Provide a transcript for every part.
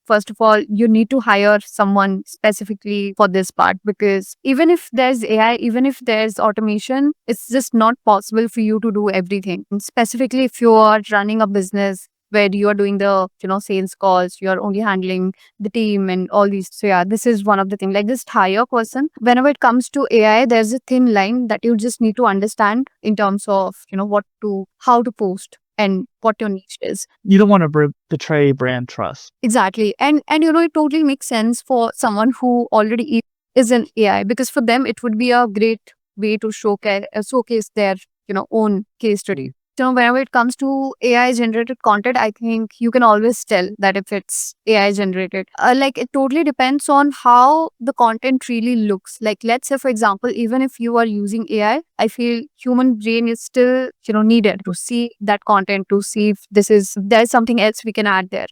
first of all, you need to hire someone specifically for this part, because even if there's AI, even if there's automation, it's just not possible for you to do everything. And specifically, if you are running a business where you are doing the, sales calls, you are only handling the team and all these. So yeah, this is one of the things, like just hire a person. Whenever it comes to AI, there's a thin line that you just need to understand in terms of, how to post and what your niche is. You don't want to betray brand trust. Exactly. And it totally makes sense for someone who already is in AI, because for them it would be a great way to showcase their, own case study. So whenever it comes to AI generated content, I think you can always tell that if it's AI generated. Like it totally depends on how the content really looks. Like let's say, for example, even if you are using AI, I feel human brain is still, needed to see that content, to see if there's something else we can add there.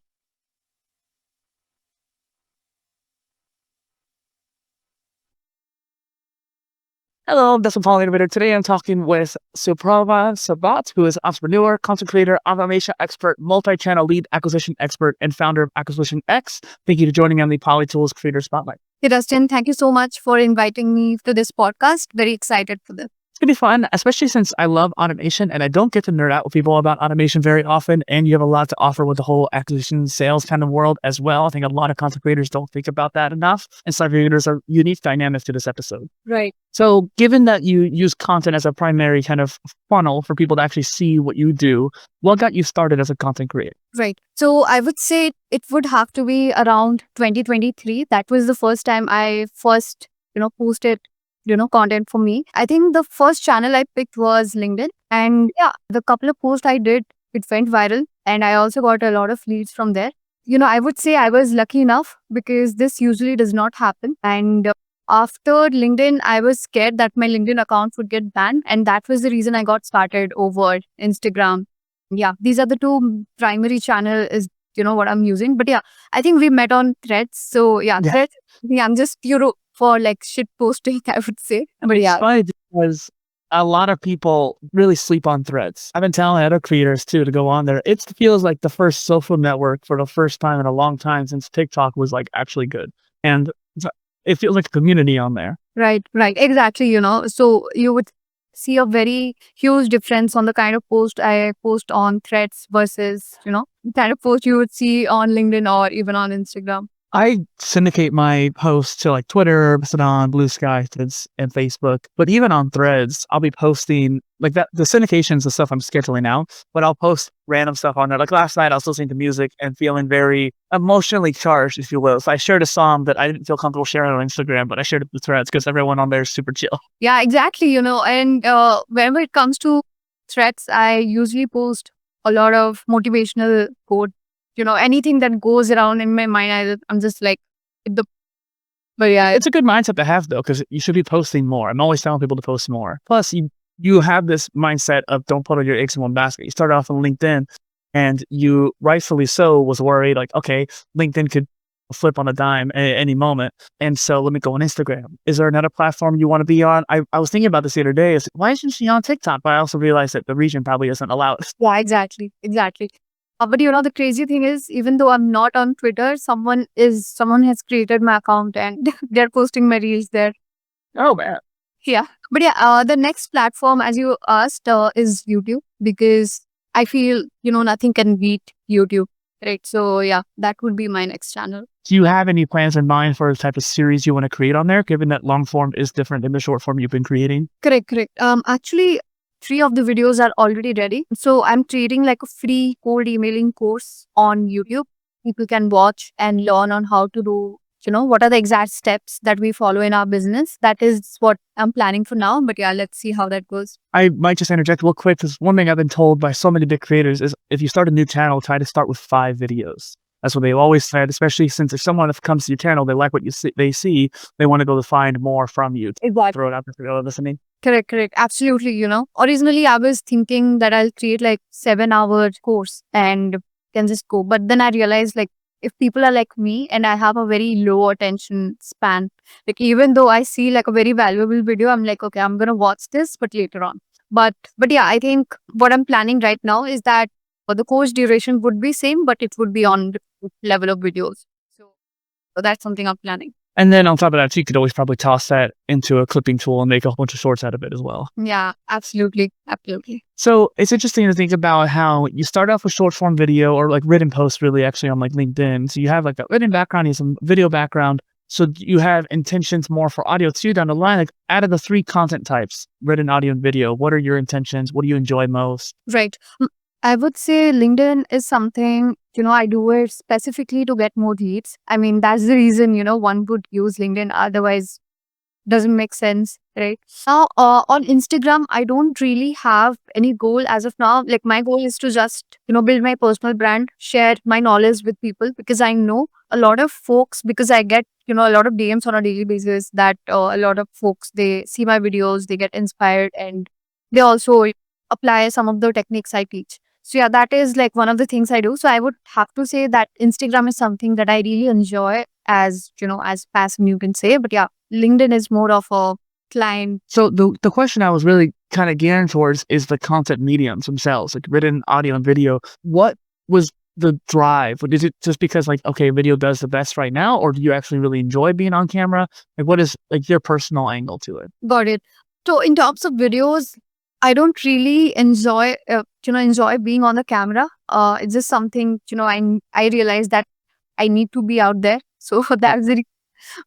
Hello, I'm Dustin PolyInnovator. Today I'm talking with Suprava Sabat, who is entrepreneur, content creator, automation expert, multi-channel lead acquisition expert, and founder of Acquisition X. Thank you for joining me on the PolyTools Creator Spotlight. Hey, Dustin, thank you so much for inviting me to this podcast. Very excited for this. It's going to be fun, especially since I love automation and I don't get to nerd out with people about automation very often. And you have a lot to offer with the whole acquisition sales kind of world as well. I think a lot of content creators don't think about that enough. And so there's a unique dynamic to this episode. Right. So given that you use content as a primary kind of funnel for people to actually see what you do, what got you started as a content creator? Right. So I would say it would have to be around 2023. That was the first time I posted, content for me. I think the first channel I picked was LinkedIn. And yeah, the couple of posts I did, it went viral. And I also got a lot of leads from there. I would say I was lucky enough, because this usually does not happen. And after LinkedIn, I was scared that my LinkedIn account would get banned. And that was the reason I got started over Instagram. Yeah, these are the two primary channel is, what I'm using. But yeah, I think we met on Threads. So yeah, Threads, I'm just for like shit posting, I would say. But yeah. It's funny because a lot of people really sleep on Threads. I've been telling other creators too to go on there. It feels like the first social network for the first time in a long time since TikTok was like actually good. And it feels like a community on there. Right. Exactly. So you would see a very huge difference on the kind of post I post on Threads versus, the kind of post you would see on LinkedIn or even on Instagram. I syndicate my posts to like Twitter, Mastodon, Blue Sky, and Facebook. But even on Threads, I'll be posting like that. The syndication's the stuff I'm scheduling out, but I'll post random stuff on there. Like last night, I was listening to music and feeling very emotionally charged, if you will. So I shared a song that I didn't feel comfortable sharing on Instagram, but I shared it with Threads because everyone on there is super chill. Yeah, exactly. And whenever it comes to Threads, I usually post a lot of motivational quote. Anything that goes around in my mind, I'm just like, but yeah. It's a good mindset to have though, because you should be posting more. I'm always telling people to post more. Plus, you have this mindset of don't put all your eggs in one basket. You started off on LinkedIn and you rightfully so was worried like, okay, LinkedIn could flip on a dime at any moment. And so let me go on Instagram. Is there another platform you want to be on? I was thinking about this the other day. Why isn't she on TikTok? But I also realized that the region probably doesn't allow it. Yeah, exactly. But the crazy thing is, even though I'm not on Twitter, someone has created my account and they're posting my reels there. Oh man. Yeah. But yeah, the next platform, as you asked, is YouTube, because I feel, nothing can beat YouTube. Right. So yeah, that would be my next channel. Do you have any plans in mind for the type of series you want to create on there, given that long form is different than the short form you've been creating? Correct. Actually, 3 of the videos are already ready. So I'm creating like a free cold emailing course on YouTube. People can watch and learn on how to do, what are the exact steps that we follow in our business. That is what I'm planning for now. But yeah, let's see how that goes. I might just interject real quick, because one thing I've been told by so many big creators is if you start a new channel, try to start with 5 videos. That's what they always said, especially since if someone comes to your channel, they like what they see, they want to go to find more from you. Exactly. Throw it out there for people listening. Correct. Absolutely. Originally I was thinking that I'll create like 7-hour course and can just go. But then I realized like if people are like me and I have a very low attention span, like even though I see like a very valuable video, I'm like, okay, I'm going to watch this, but later on. But yeah, I think what I'm planning right now is that the course duration would be same, but it would be on the level of videos. So that's something I'm planning. And then on top of that, too, you could always probably toss that into a clipping tool and make a whole bunch of shorts out of it as well. Yeah, absolutely. Absolutely. So it's interesting to think about how you start off with short form video or like written posts, really, actually, on like LinkedIn. So you have like a written background, you have some video background. So you have intentions more for audio too down the line. Like, out of the 3 content types, written, audio, and video, what are your intentions? What do you enjoy most? Right. I would say LinkedIn is something, I do it specifically to get more leads. I mean, that's the reason, one would use LinkedIn. Otherwise, doesn't make sense, right? Now, on Instagram, I don't really have any goal as of now. Like, my goal is to just, build my personal brand, share my knowledge with people, because I know a lot of folks, because I get, a lot of DMs on a daily basis, that a lot of folks, they see my videos, they get inspired, and they also apply some of the techniques I teach. So yeah, that is like one of the things I do. So I would have to say that Instagram is something that I really enjoy, as as passive, you can say. But yeah, LinkedIn is more of a client. So the question I was really kind of gearing towards is the content mediums themselves, like written, audio, and video. What was the drive? Is it just because, like, okay, video does the best right now, or do you actually really enjoy being on camera? Like, what is like your personal angle to it? Got it. So in terms of videos, I don't really enjoy being on the camera. It's just something, I realize that I need to be out there. So that's the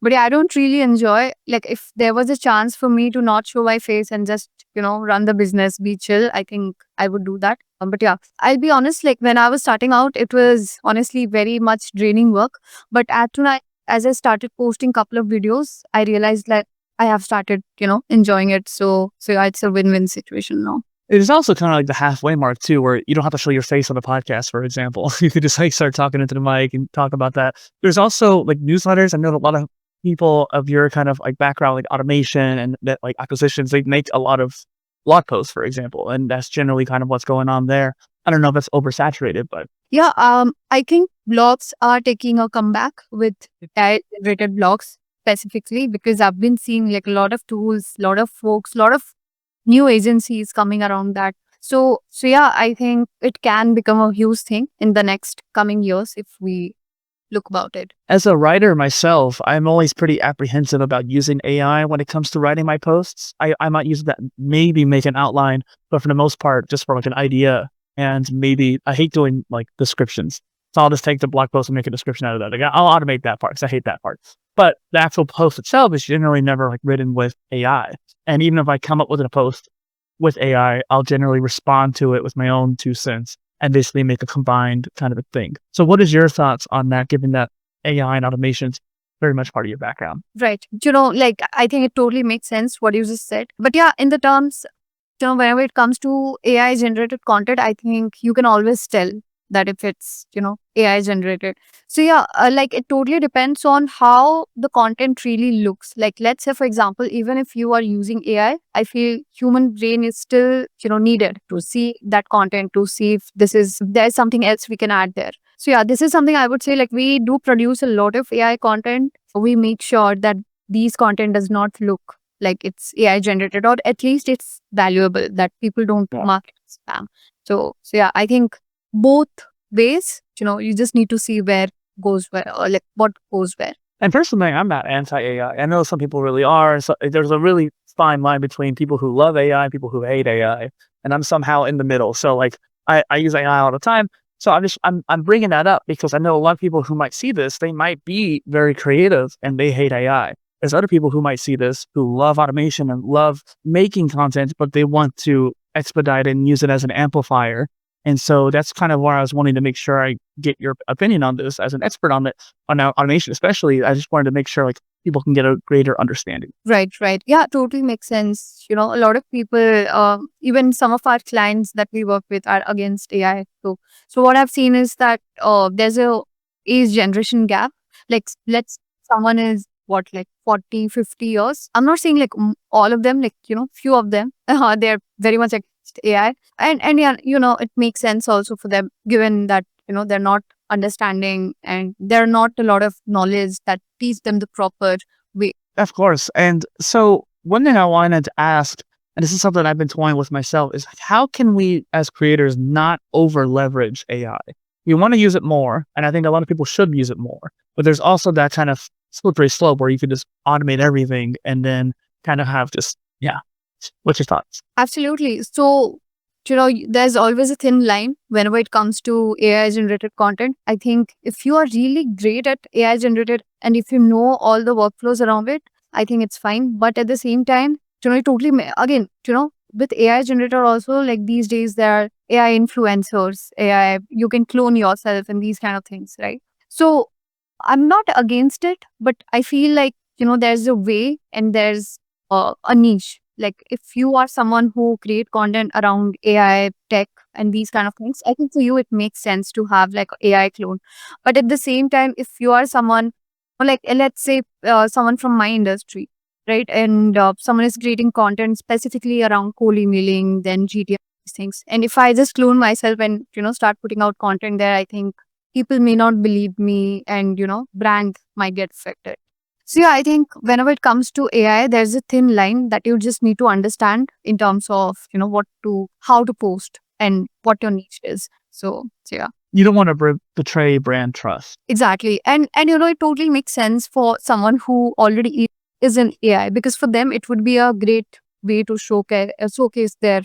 But yeah, I don't really enjoy, like, if there was a chance for me to not show my face and just, run the business, be chill, I think I would do that. But yeah, I'll be honest, like, when I was starting out, it was honestly very much draining work. But as I started posting couple of videos, I realized that I have started, enjoying it. So yeah, it's a win-win situation now. It is also kind of like the halfway mark too, where you don't have to show your face on the podcast, for example. You could just like start talking into the mic and talk about that. There's also like newsletters. I know a lot of people of your kind of like background, like automation and that like acquisitions, they make a lot of blog posts, for example, and that's generally kind of what's going on there. I don't know if that's oversaturated, but Yeah, I think blogs are taking a comeback with AI-generated blogs specifically, because I've been seeing like a lot of tools, a lot of folks, a lot of new agencies coming around that. So yeah, I think it can become a huge thing in the next coming years if we look about it. as a writer myself, I'm always pretty apprehensive about using AI when it comes to writing my posts. I might use that, maybe make an outline, but for the most part, just for like an idea. And maybe I hate doing like descriptions. So I'll just take the blog post and make a description out of that. Like, I'll automate that part because I hate that part. But the actual post itself is generally never like written with AI. And even if I come up with a post with AI, I'll generally respond to it with my own 2 cents and basically make a combined kind of a thing. So what is your thoughts on that, given that AI and automation's very much part of your background? Right. Like, I think it totally makes sense what you just said. But yeah, in the terms, whenever it comes to AI generated content, I think you can always tell that if it's, AI generated. So yeah, like, it totally depends on how the content really looks. Like, let's say, for example, even if you are using AI, I feel human brain is still, needed to see that content, to see if there's something else we can add there. So yeah, this is something I would say, like, we do produce a lot of AI content. We make sure that these content does not look like it's AI generated, or at least it's valuable, that people don't Yeah. mark it as spam. So yeah, I think both ways, you just need to see where goes where, or like what goes where. And personally, I'm not anti-AI. I know some people really are. So there's a really fine line between people who love AI and people who hate AI. And I'm somehow in the middle. So like, I use AI all the time. So I'm bringing that up because I know a lot of people who might see this, they might be very creative and they hate AI. There's other people who might see this who love automation and love making content, but they want to expedite it and use it as an amplifier. And so that's kind of where I was wanting to make sure I get your opinion on this as an expert on it, on automation especially. I just wanted to make sure like people can get a greater understanding. Right. Yeah, totally makes sense. A lot of people, even some of our clients that we work with, are against AI. So what I've seen is that there's a age generation gap. Like, let's someone is what, like 40, 50 years. I'm not saying like all of them, like, few of them, they're very much against AI. And yeah, it makes sense also for them, given that, they're not understanding and there are not a lot of knowledge that teach them the proper way. Of course. And so one thing I wanted to ask, and this is something I've been toying with myself, is how can we as creators not over leverage AI? you want to use it more. And I think a lot of people should use it more. But there's also that kind of slippery slope where you could just automate everything and then kind of have just, yeah. What's your thoughts? Absolutely. So, there's always a thin line whenever it comes to AI generated content. I think if you are really great at AI generated and if you know all the workflows around it, I think it's fine. But at the same time, it totally, again, with AI generator also, like these days, there are AI influencers, AI, you can clone yourself and these kind of things, right? So I'm not against it, but I feel like, there's a way and there's a niche. Like if you are someone who create content around AI, tech, and these kind of things, I think for you it makes sense to have like AI clone. But at the same time, if you are someone, or like let's say someone from my industry, right, and someone is creating content specifically around cold emailing, then GTM, these things, and if I just clone myself and start putting out content there, I think people may not believe me, and brand might get affected. So yeah, I think whenever it comes to AI, there's a thin line that you just need to understand in terms of, how to post and what your niche is. So yeah. You don't want to betray brand trust. Exactly. And it totally makes sense for someone who already is in AI, because for them it would be a great way to showcase their,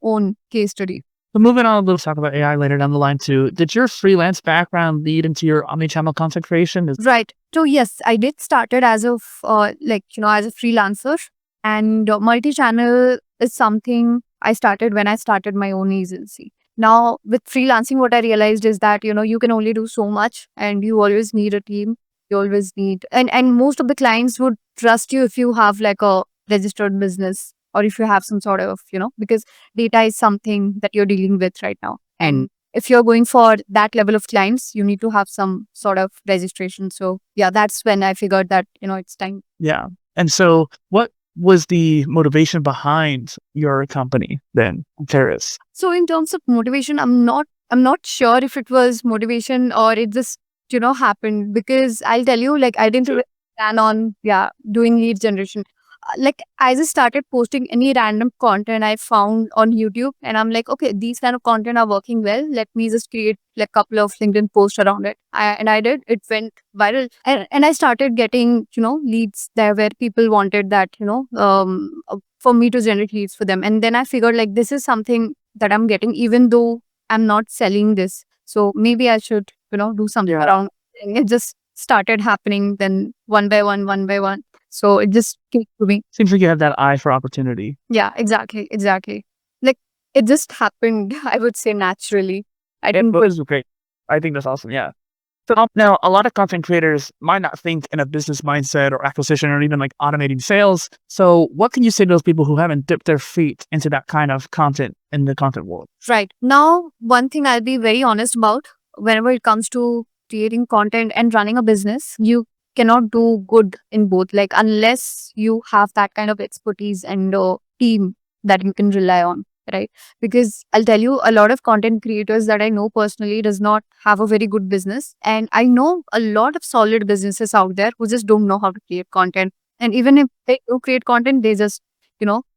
own case study. So moving on, we'll talk about AI later down the line too. Did your freelance background lead into your omnichannel content creation? Right. So yes, I did started as a as a freelancer, and multi-channel is something I started when I started my own agency. Now with freelancing, what I realized is that you can only do so much, and you always need a team. You always need, and most of the clients would trust you if you have like a registered business, or if you have some sort of because data is something that you're dealing with right now. And if you're going for that level of clients, you need to have some sort of registration. So yeah, that's when I figured that, it's time. Yeah. And so what was the motivation behind your company then, Terrace? So in terms of motivation, I'm not sure if it was motivation or it just, happened, because I'll tell you, like, I didn't really plan on, doing lead generation. Like I just started posting any random content I found on YouTube, and I'm like, okay, these kind of content are working well. Let me just create like a couple of LinkedIn posts around it. And I did. It went viral, and I started getting leads there where people wanted that for me to generate leads for them. And then I figured like this is something that I'm getting, even though I'm not selling this. So maybe I should do something around. And it just started happening then one by one, one by one. So it just came to me. Seems like you have that eye for opportunity. Yeah, exactly. Like it just happened, I would say, naturally. I didn't. It was great. I think that's awesome. Yeah. So now a lot of content creators might not think in a business mindset or acquisition or even like automating sales. So what can you say to those people who haven't dipped their feet into that kind of content in the content world? Right. Now, one thing I'll be very honest about, whenever it comes to creating content and running a business, you cannot do good in both, like unless you have that kind of expertise and a team that you can rely on, right? Because I'll tell you, a lot of content creators that I know personally does not have a very good business, and I know a lot of solid businesses out there who just don't know how to create content. And even if they do create content, they just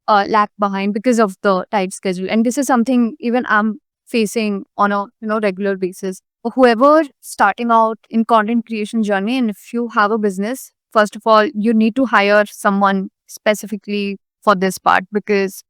lag behind because of the tight schedule. And this is something even I'm facing on a regular basis. Whoever starting out in content creation journey, and if you have a business, first of all, you need to hire someone specifically for this part, because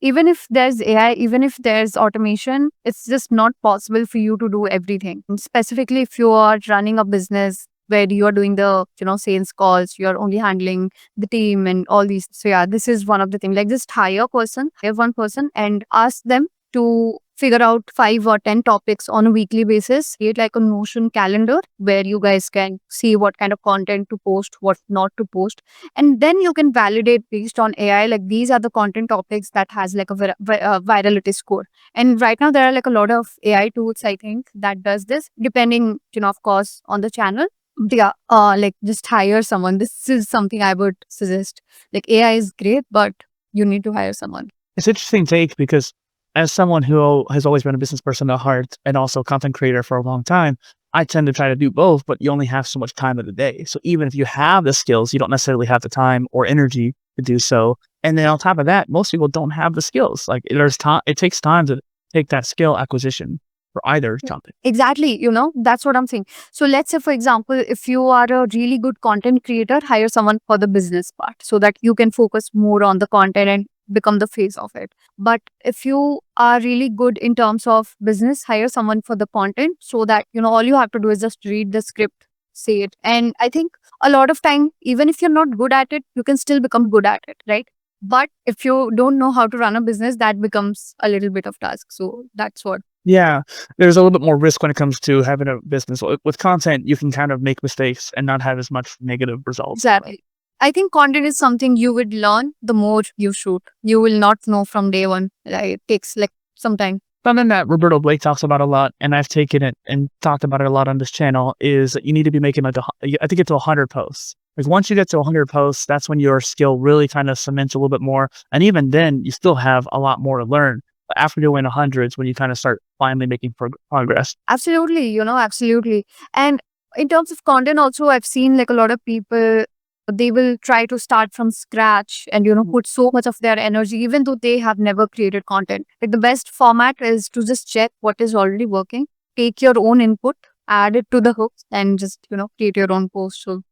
even if there's AI, even if there's automation, it's just not possible for you to do everything. And specifically if you are running a business where you are doing the sales calls, you're only handling the team and all these. So yeah, this is one of the things. Like just hire one person and ask them to figure out 5 or 10 topics on a weekly basis. Create like a Notion calendar where you guys can see what kind of content to post, what not to post. And then you can validate based on AI, like these are the content topics that has like a virality score. And right now there are like a lot of AI tools, I think, that does this, depending, of course, on the channel. Yeah, like just hire someone. This is something I would suggest. Like AI is great, but you need to hire someone. It's interesting take, because as someone who has always been a business person at heart and also content creator for a long time, I tend to try to do both, but you only have so much time of the day. So even if you have the skills, you don't necessarily have the time or energy to do so. And then on top of that, most people don't have the skills. Like there's time, it takes time to take that skill acquisition. for either topic. Exactly. That's what I'm saying. So let's say, for example, if you are a really good content creator, hire someone for the business part so that you can focus more on the content and become the face of it. But if you are really good in terms of business, hire someone for the content so that, all you have to do is just read the script, say it. And I think a lot of time, even if you're not good at it, you can still become good at it, right? But if you don't know how to run a business, that becomes a little bit of task. So that's what. Yeah, there's a little bit more risk when it comes to having a business. With content, you can kind of make mistakes and not have as much negative results. Exactly. I think content is something you would learn the more you shoot. You will not know from day one. Right? It takes like some time. Something that Roberto Blake talks about a lot, and I've taken it and talked about it a lot on this channel, is that you need to be making like I think it's 100 posts. Like once you get to 100 posts, that's when your skill really kind of cements a little bit more. And even then, you still have a lot more to learn. But after doing 100s, when you kind of start finally making progress. Absolutely, absolutely. And in terms of content also, I've seen like a lot of people, they will try to start from scratch and, put so much of their energy, even though they have never created content. Like the best format is to just check what is already working, take your own input, add it to the hooks and just, create your own post. So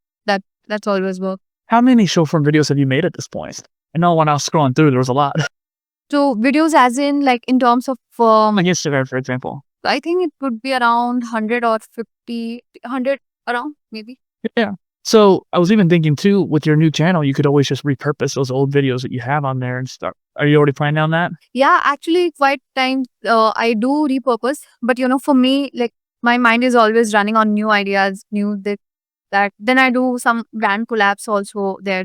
that's always work. How many short form videos have you made at this point? I know when I was scrolling through, there was a lot. So videos as in like in terms of like Instagram, for example. I think it would be around 100 or 50, 100 around maybe. Yeah. So I was even thinking too, with your new channel, you could always just repurpose those old videos that you have on there and stuff. Are you already planning on that? Yeah, actually quite times I do repurpose, but for me, like my mind is always running on new ideas, new this, that. Then I do some brand collabs also there.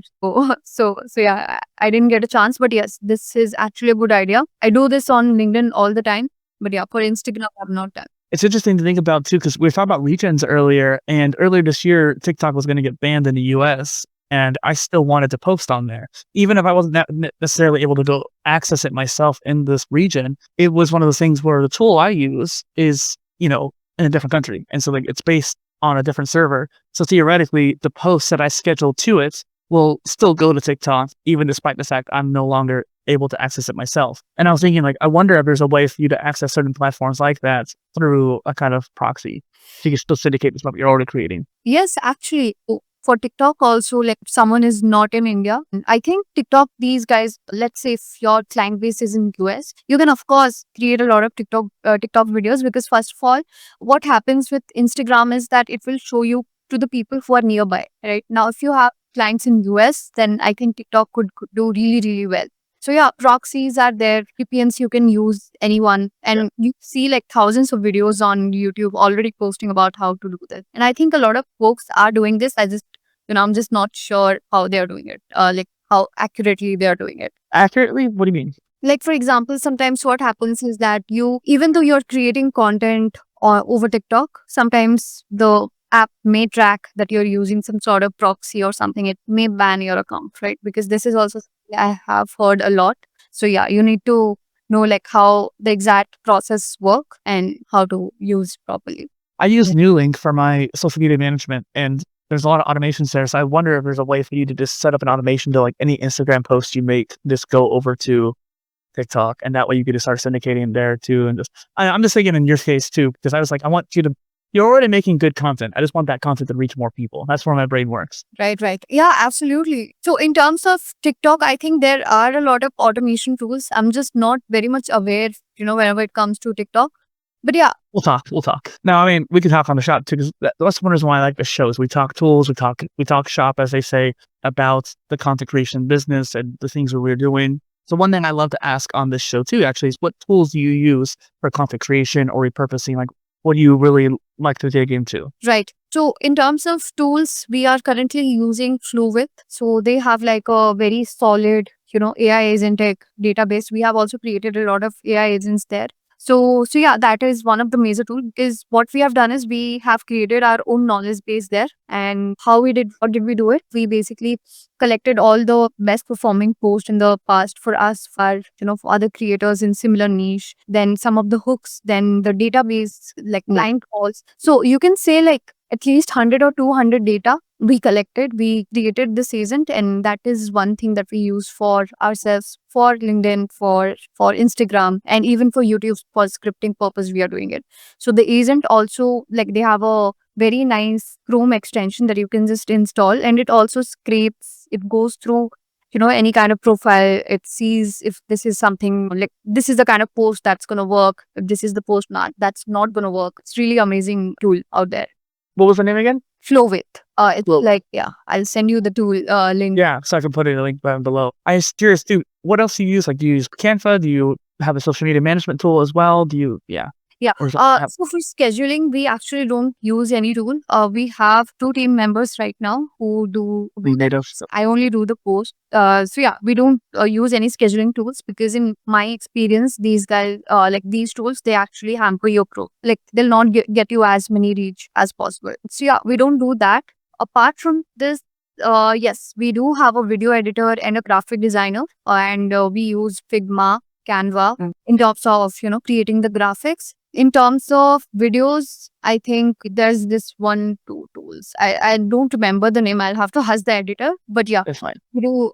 So yeah, I didn't get a chance, but yes, this is actually a good idea. I do this on LinkedIn all the time, but yeah, for Instagram, I've not done. It's interesting to think about too, because we were talking about regions earlier, and earlier this year, TikTok was going to get banned in the US, and I still wanted to post on there. Even if I wasn't necessarily able to go access it myself in this region, it was one of those things where the tool I use is, in a different country. And so like it's based on a different server. So theoretically, the posts that I schedule to it will still go to TikTok, even despite the fact I'm no longer able to access it myself. And I was thinking, like, I wonder if there's a way for you to access certain platforms like that through a kind of proxy. So you can still syndicate the stuff you're already creating. Yes, actually. For TikTok also, like someone is not in India. I think TikTok, these guys, let's say if your client base is in US, you can of course create a lot of TikTok videos, because first of all, what happens with Instagram is that it will show you to the people who are nearby, right? Now, if you have clients in US, then I think TikTok could do really, really well. So yeah, proxies are there, VPNs, you can use anyone, and you see like thousands of videos on YouTube already posting about how to do this. And I think a lot of folks are doing this. I'm just not sure how they're doing it, like how accurately they're doing it. Accurately? What do you mean? Like, for example, sometimes what happens is that even though you're creating content over TikTok, sometimes the app may track that you're using some sort of proxy or something. It may ban your account, right? Because this is also something I have heard a lot. So yeah, you need to know like how the exact process work and how to use properly. I use Newlink for my social media management, and there's a lot of automations there. So I wonder if there's a way for you to just set up an automation to like any Instagram post you make, just go over to TikTok, and that way you could just start syndicating there too. And I'm just thinking in your case too, because I was like, you're already making good content. I just want that content to reach more people. That's where my brain works. Right. Yeah, absolutely. So in terms of TikTok, I think there are a lot of automation tools. I'm just not very much aware, whenever it comes to TikTok. But yeah. We'll talk. Now, I mean, we can talk on the shop too, because that's one reason why I like the shows. We talk tools, we talk shop, as they say, about the content creation business and the things that we're doing. So one thing I love to ask on this show too, actually, is what tools do you use for content creation or repurposing? Like, what do you really like to dig into? Right. So in terms of tools, we are currently using Fluwith. So they have like a very solid, AI agent tech database. We have also created a lot of AI agents there. So yeah, that is one of the major tools, because what we have done is we have created our own knowledge base there. And what did we do it? We basically collected all the best performing posts in the past for us, for other creators in similar niche, then some of the hooks, then the database, like client calls. So you can say like at least 100 or 200 data we collected, we created this agent, and that is one thing that we use for ourselves, for LinkedIn, for Instagram, and even for YouTube for scripting purpose we are doing it. So the agent also, like, they have a very nice Chrome extension that you can just install, and it also scrapes, it goes through any kind of profile. It sees if this is something, like, this is the kind of post that's going to work, if this is the post not that's not going to work. It's really amazing tool out there. What was the name again? Flowwith. It's Flow. like, yeah, I'll send you the tool link. Yeah, so I can put a link down below. I was curious too, what else do you use? Like, do you use Canva? Do you have a social media management tool as well? Do you, yeah. Yeah. Or is it- So for scheduling, we actually don't use any tool. We have 2 team members right now who do native. So I only do the post. So yeah, we don't use any scheduling tools, because in my experience, these guys, like these tools, they actually hamper your growth. Like, they'll not get you as many reach as possible. So yeah, we don't do that. Apart from this, yes, we do have a video editor and a graphic designer, and we use Figma, Canva in terms of creating the graphics. In terms of videos, I think there's this two tools. I don't remember the name. I'll have to ask the editor. But yeah, That's fine. we do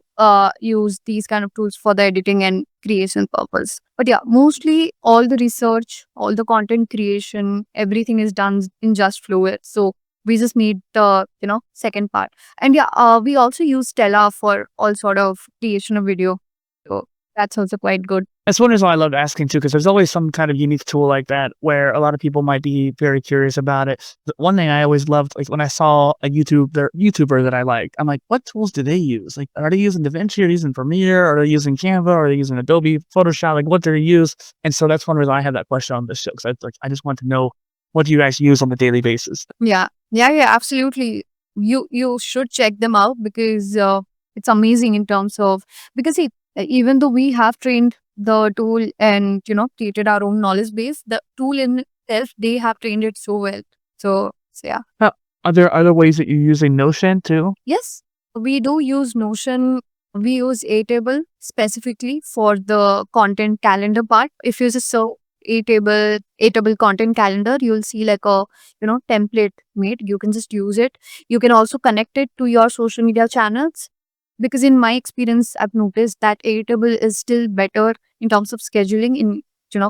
use these kind of tools for the editing and creation purpose. But yeah, mostly all the research, all the content creation, everything is done in just Fluid. So we just need the second part. And yeah, we also use Stella for all sort of creation of video. So that's also quite good. That's one reason why I loved asking too, because there's always some kind of unique tool like that where a lot of people might be very curious about it. The one thing I always loved, like when I saw a YouTuber that I liked, I'm like, what tools do they use? Like, are they using DaVinci, or using Premiere, or are they using Canva, or are they using Adobe Photoshop? Like, what do they use? And so that's one reason I had that question on this show, because I just want to know, what do you guys use on a daily basis? Yeah, absolutely. You should check them out, because it's amazing in terms of, because see, even though we have trained the tool and created our own knowledge base, the tool in itself, they have trained it so well. So yeah. Are there other ways that you're using Notion too? Yes, we do use Notion. We use Airtable specifically for the content calendar part. If you just search Airtable content calendar, you'll see like a template made. You can just use it. You can also connect it to your social media channels, because in my experience, I've noticed that Airtable is still better in terms of scheduling in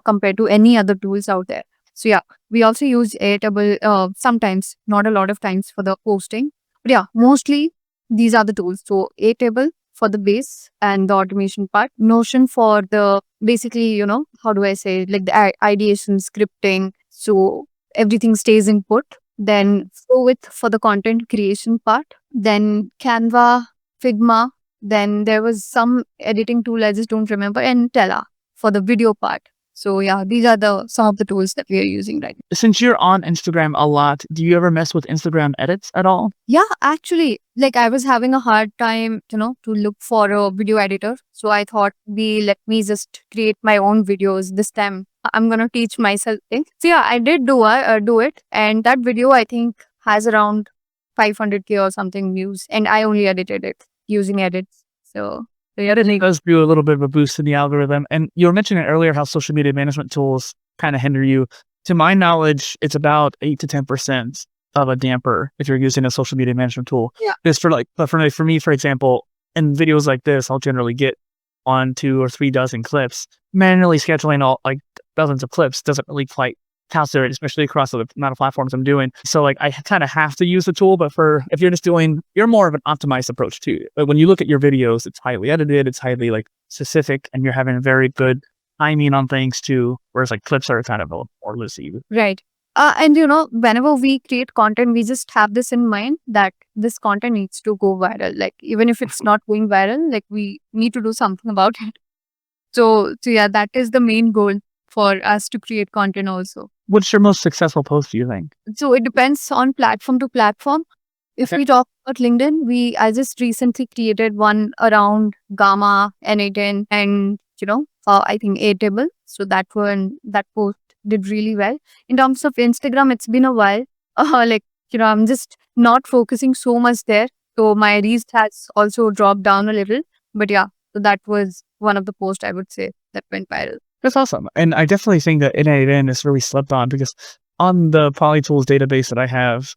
compared to any other tools out there. So yeah, we also use Airtable sometimes, not a lot of times, for the posting. But yeah, mostly these are the tools. So Airtable for the base and the automation part, Notion for the basically, how do I say, like the ideation, scripting. So everything stays in put. Then Flowwith for the content creation part. Then Canva, Figma. Then there was some editing tool, I just don't remember, and Tela for the video part. So yeah, these are some of the tools that we are using right now. Since you're on Instagram a lot, do you ever mess with Instagram edits at all? Yeah, actually, like I was having a hard time, to look for a video editor. So I thought, let me just create my own videos this time. I'm gonna teach myself things. So yeah, I did do it, and that video I think has around 500K or something views, and I only edited it using edits. So yeah, It does do a little bit of a boost in the algorithm. And you were mentioning earlier how social media management tools kind of hinder you. To my knowledge, it's about 8 to 10% of a damper if you're using a social media management tool. Yeah. Just for me, for example, in videos like this, I'll generally get 1, 2, or 3 dozen clips. Manually scheduling all like dozens of clips doesn't really quite calculate, especially across the amount of platforms I'm doing. So like I kind of have to use the tool, but if you're just you're more of an optimized approach to it. But when you look at your videos, it's highly edited, it's highly like specific, and you're having very good timing on things too. Whereas like clips are kind of more loosey. Right. And whenever we create content, we just have this in mind that this content needs to go viral. Like, even if it's not going viral, like, we need to do something about it. So yeah, that is the main goal for us to create content also. What's your most successful post, do you think? So it depends on platform to platform. If we talk about LinkedIn, I just recently created one around Gamma, N8N, and I think Airtable. So that post did really well. In terms of Instagram, it's been a while. I'm just not focusing so much there. So my reach has also dropped down a little. But yeah, so that was one of the posts I would say that went viral. That's awesome. And I definitely think that N8N is really slept on, because on the PolyTools database that I have,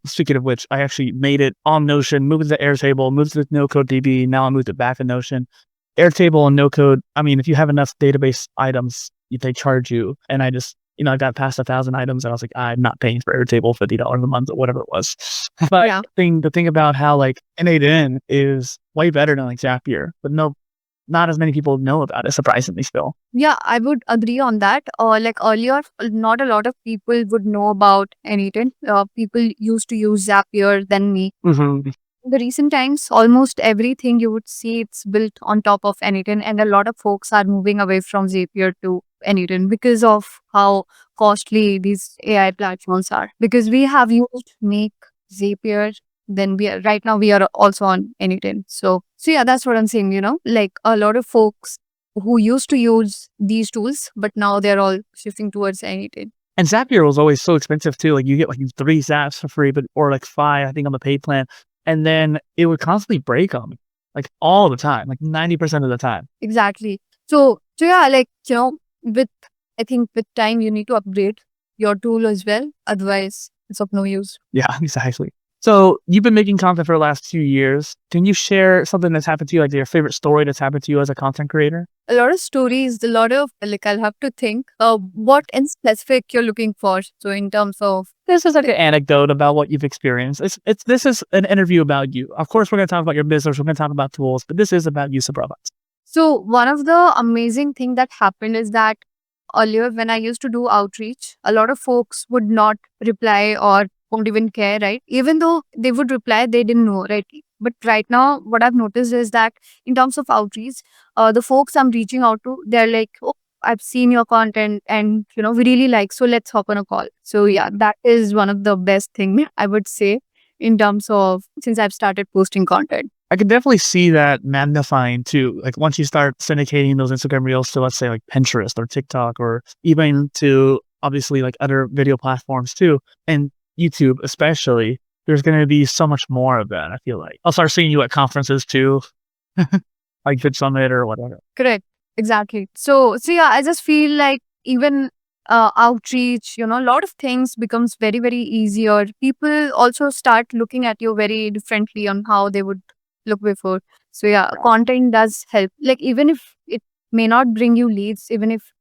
speaking of which, I actually made it on Notion, moved it to Airtable, moved it to NoCodeDB. Now I moved it back to Notion. Airtable and NoCode, I mean, if you have enough database items, they charge you. And I just, I got past 1,000 items and I was like, I'm not paying for Airtable $50 a month or whatever it was. But Yeah. the thing about how like N8N is way better than like Zapier, but not as many people know about it, surprisingly still. Yeah, I would agree on that. Like earlier, not a lot of people would know about N8N. People used to use Zapier than me. Mm-hmm. In the recent times, almost everything you would see, it's built on top of N8N, and a lot of folks are moving away from Zapier to N8N because of how costly these AI platforms are. Because we have used Make, Zapier, then right now we are also on N8N. So yeah, that's what I'm saying. Like a lot of folks who used to use these tools, but now they're all shifting towards N8N. And Zapier was always so expensive too. Like you get like 3 zaps for free, or like 5, I think, on the paid plan. And then it would constantly break on me, like all the time, like 90% of the time. Exactly. So yeah, like, I think with time you need to upgrade your tool as well. Otherwise, it's of no use. Yeah, exactly. So you've been making content for the last few years. Can you share something that's happened to you, like your favorite story that's happened to you as a content creator? A lot of stories, a lot of, like, I'll have to think what in specific you're looking for. So in terms of, This is like an anecdote about what you've experienced. This is an interview about you. Of course, we're going to talk about your business. We're going to talk about tools, but this is about you, Suprava. so one of the amazing thing that happened is that earlier when I used to do outreach, a lot of folks would not reply or won't even care, right? Even though they would reply, they didn't know, right? But right now, what I've noticed is that in terms of outreach, the folks I'm reaching out to, they're like, oh, I've seen your content and, we really like, so let's hop on a call. So yeah, that is one of the best thing I would say in terms of since I've started posting content. I could definitely see that magnifying too. Like once you start syndicating those Instagram reels to, let's say, like Pinterest or TikTok, or even to obviously like other video platforms too, and YouTube especially, there's going to be so much more of that. I feel like I'll start seeing you at conferences too, like Fit Summit or whatever. Correct. Exactly. So yeah, I just feel like even outreach, a lot of things becomes very, very easier. People also start looking at you very differently on how they would look before. So yeah, content does help. Like even if it may not bring you leads, even if,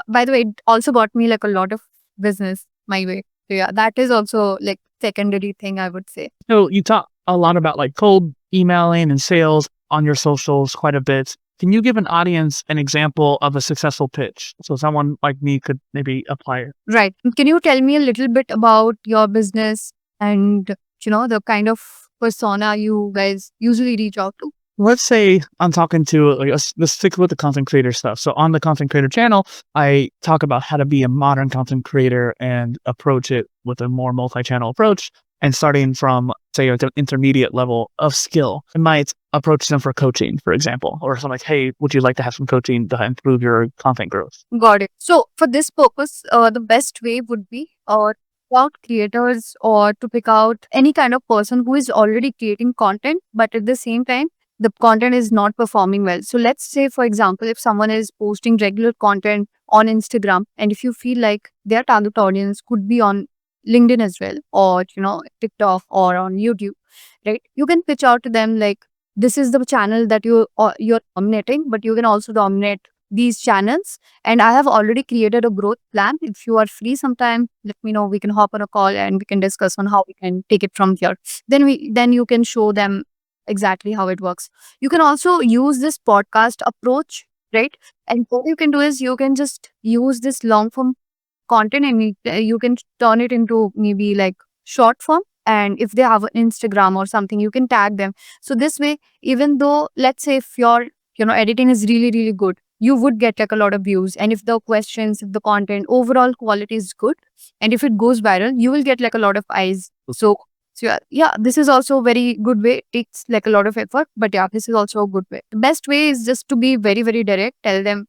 by the way, it also got me like a lot of business my way. So yeah, that is also like secondary thing I would say. So you talk a lot about like cold emailing and sales on your socials quite a bit. Can you give an audience an example of a successful pitch so someone like me could maybe apply it? Right. Can you tell me a little bit about your business and, the kind of persona you guys usually reach out to? Let's say I'm talking to, like, let's stick with the content creator stuff. So on the content creator channel, I talk about how to be a modern content creator and approach it with a more multi-channel approach. And starting from, say, an intermediate level of skill, I might approach them for coaching, for example, or something like, hey, would you like to have some coaching to improve your content growth? Got it. So for this purpose, the best way would be out creators or to pick out any kind of person who is already creating content, but at the same time, the content is not performing well. So let's say, for example, if someone is posting regular content on Instagram, and if you feel like their target audience could be on LinkedIn as well, or, TikTok or on YouTube, right? You can pitch out to them like, this is the channel that you're dominating, but you can also dominate these channels. And I have already created a growth plan. If you are free sometime, let me know. We can hop on a call and we can discuss on how we can take it from here. Then you can show them exactly how it works. You can also use this podcast approach, right? And what you can do is you can just use this long form content and you can turn it into maybe like short form. And if they have an Instagram or something, you can tag them. So this way, even though, let's say if your editing is really, really good, you would get like a lot of views. And if the questions, if the content overall quality is good, and if it goes viral, you will get like a lot of eyes. So yeah, this is also a very good way. It takes like a lot of effort, but yeah, this is also a good way. The best way is just to be very, very direct. Tell them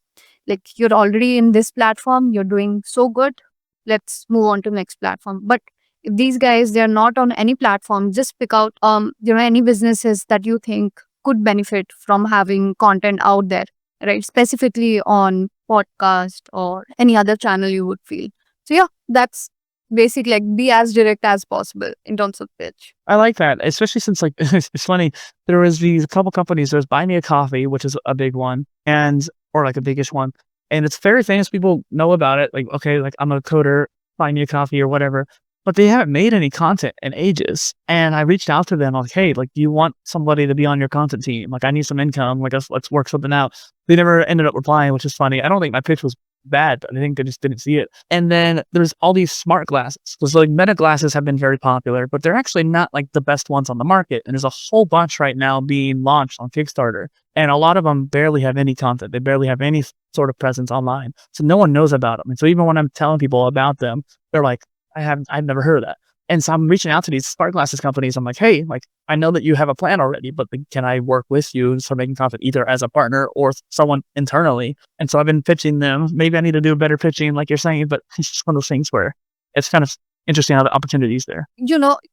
like, you're already in this platform, you're doing so good. Let's move on to the next platform. But if these guys, they're not on any platform, just pick out any businesses that you think could benefit from having content out there, right? Specifically on podcast or any other channel you would feel. So yeah, that's basically like be as direct as possible in terms of pitch. I like that, especially since like it's funny. There was these couple companies. There's Buy Me a Coffee, which is a big one, and or like a biggish one, and it's very famous. People know about it. Like, okay, like I'm a coder, buy me a coffee or whatever. But they haven't made any content in ages. And I reached out to them. I'm like, hey, like, do you want somebody to be on your content team? Like, I need some income. Like, let's work something out. They never ended up replying, which is funny. I don't think my pitch was bad, but I think they just didn't see it. And then there's all these smart glasses. Because like Meta glasses have been very popular, but they're actually not like the best ones on the market. And there's a whole bunch right now being launched on Kickstarter. And a lot of them barely have any content. They barely have any sort of presence online. So no one knows about them. And so even when I'm telling people about them, they're like, I've never heard of that. And so I'm reaching out to these smart glasses companies. I'm like, hey, like, I know that you have a plan already, but like, can I work with you and start making content either as a partner or someone internally? And so I've been pitching them. Maybe I need to do better pitching, like you're saying, but it's just one of those things where it's kind of interesting how the opportunities there.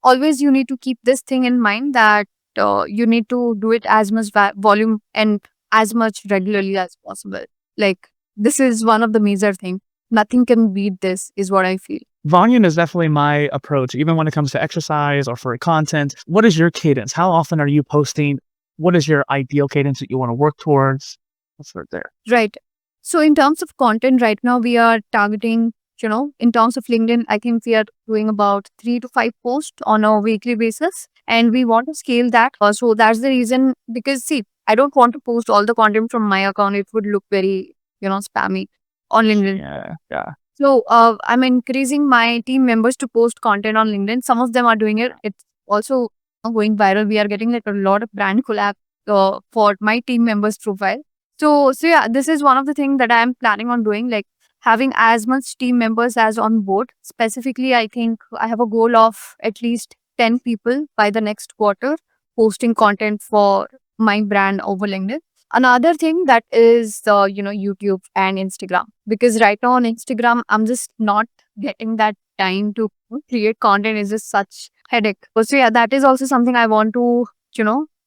Always you need to keep this thing in mind that you need to do it as much volume and as much regularly as possible. Like, this is one of the major things. Nothing can beat this, is what I feel. Volume is definitely my approach, even when it comes to exercise or for content. What is your cadence? How often are you posting? What is your ideal cadence that you want to work towards? Let's start there. Right. So in terms of content, right now we are targeting, in terms of LinkedIn, I think we are doing about 3 to 5 posts on a weekly basis. And we want to scale that. So that's the reason, because see, I don't want to post all the content from my account. It would look very, spammy on LinkedIn. Yeah. So I'm encouraging my team members to post content on LinkedIn. Some of them are doing it. It's also going viral. We are getting like a lot of brand collab for my team members' profile. So yeah, this is one of the things that I'm planning on doing, like having as much team members as on board. Specifically, I think I have a goal of at least 10 people by the next quarter posting content for my brand over LinkedIn. Another thing that is, YouTube and Instagram, because right now on Instagram, I'm just not getting that time to create content. Is just such headache. So yeah, that is also something I want to,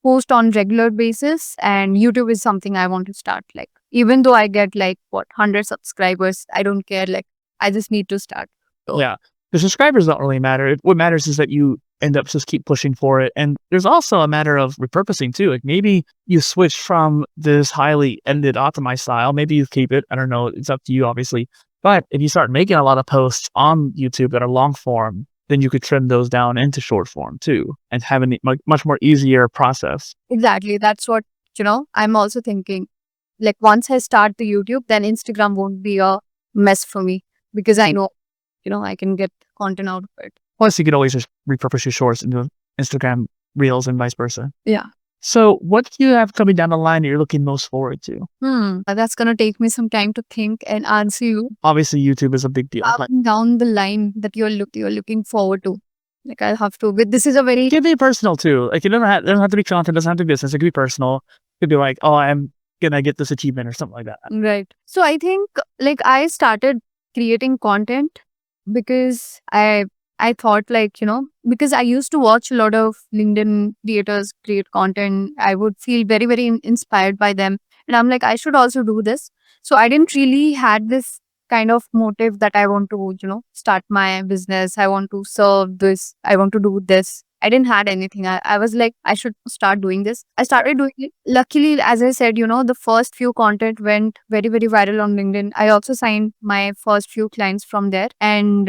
post on regular basis. And YouTube is something I want to start. Like, even though I get like 100 subscribers, I don't care. Like, I just need to start. So, yeah. The subscribers don't really matter. What matters is that you end up just keep pushing for it. And there's also a matter of repurposing too. Like maybe you switch from this highly edited optimized style. Maybe you keep it. I don't know. It's up to you, obviously. But if you start making a lot of posts on YouTube that are long form, then you could trim those down into short form too and have a much more easier process. Exactly. That's what, I'm also thinking. Like, once I start the YouTube, then Instagram won't be a mess for me, because I know, I can get content out of it. Plus, you could always just repurpose your shorts into Instagram Reels and vice versa. Yeah. So what do you have coming down the line that you're looking most forward to? That's going to take me some time to think and answer you. Obviously, YouTube is a big deal. Down the line that you're looking forward to. Like, I'll have to, but this is a very... It can be personal too. Like, it doesn't have to be content, it doesn't have to be business. It could be personal. It could be like, oh, I'm going to get this achievement or something like that. Right. So I think like I started creating content because I thought, like, because I used to watch a lot of LinkedIn creators create content. I would feel very, very inspired by them. And I'm like, I should also do this. So I didn't really had this kind of motive that I want to, start my business. I want to serve this. I want to do this. I didn't had anything. I was like, I should start doing this. I started doing it. Luckily, as I said, the first few content went very, very viral on LinkedIn. I also signed my first few clients from there. And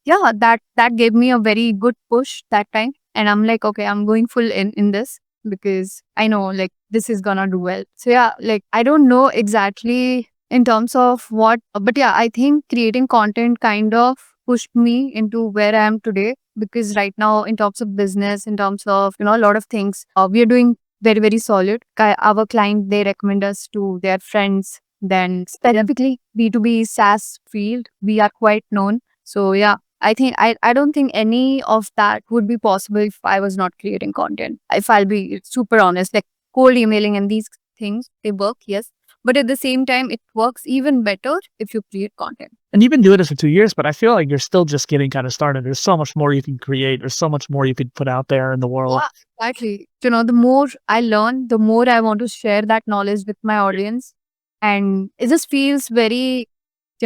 yeah, that gave me a very good push that time. And I'm like, okay, I'm going full in this, because I know like this is gonna do well. So yeah, like I don't know exactly in terms of what, but yeah, I think creating content kind of pushed me into where I am today, because right now in terms of business, in terms of, a lot of things, we are doing very, very solid. Our client, they recommend us to their friends. Then specifically B2B SaaS field, we are quite known. So yeah, I think I don't think any of that would be possible if I was not creating content. If I'll be super honest, like cold emailing and these things, they work, yes. But at the same time, it works even better if you create content. And you've been doing this for 2 years, but I feel like you're still just getting kind of started. There's so much more you can create. There's so much more you could put out there in the world. Yeah, exactly. The more I learn, the more I want to share that knowledge with my audience. And it just feels very,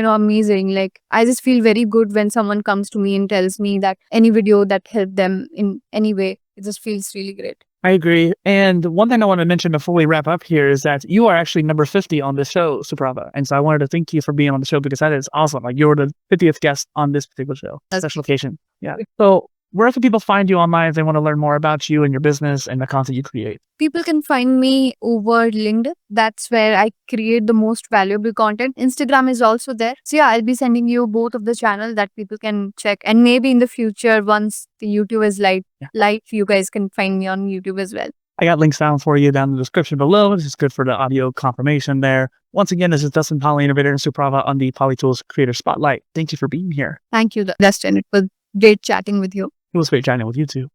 amazing. Like, I just feel very good when someone comes to me and tells me that any video that helped them in any way, it just feels really great. I agree. And one thing I want to mention before we wrap up here is that you are actually number 50 on this show, Suprava. And so I wanted to thank you for being on the show because that is awesome. Like, you're the 50th guest on this particular show. Special occasion. Yeah. So where can people find you online if they want to learn more about you and your business and the content you create? People can find me over LinkedIn. That's where I create the most valuable content. Instagram is also there. So yeah, I'll be sending you both of the channel that people can check. And maybe in the future, once the YouTube is live, you guys can find me on YouTube as well. I got links down for you down in the description below. This is good for the audio confirmation there. Once again, this is Dustin, PolyInnovator, and Suprava on the PolyTools Creator Spotlight. Thank you for being here. Thank you, Dustin. It was great chatting with you. It was great chatting with you too.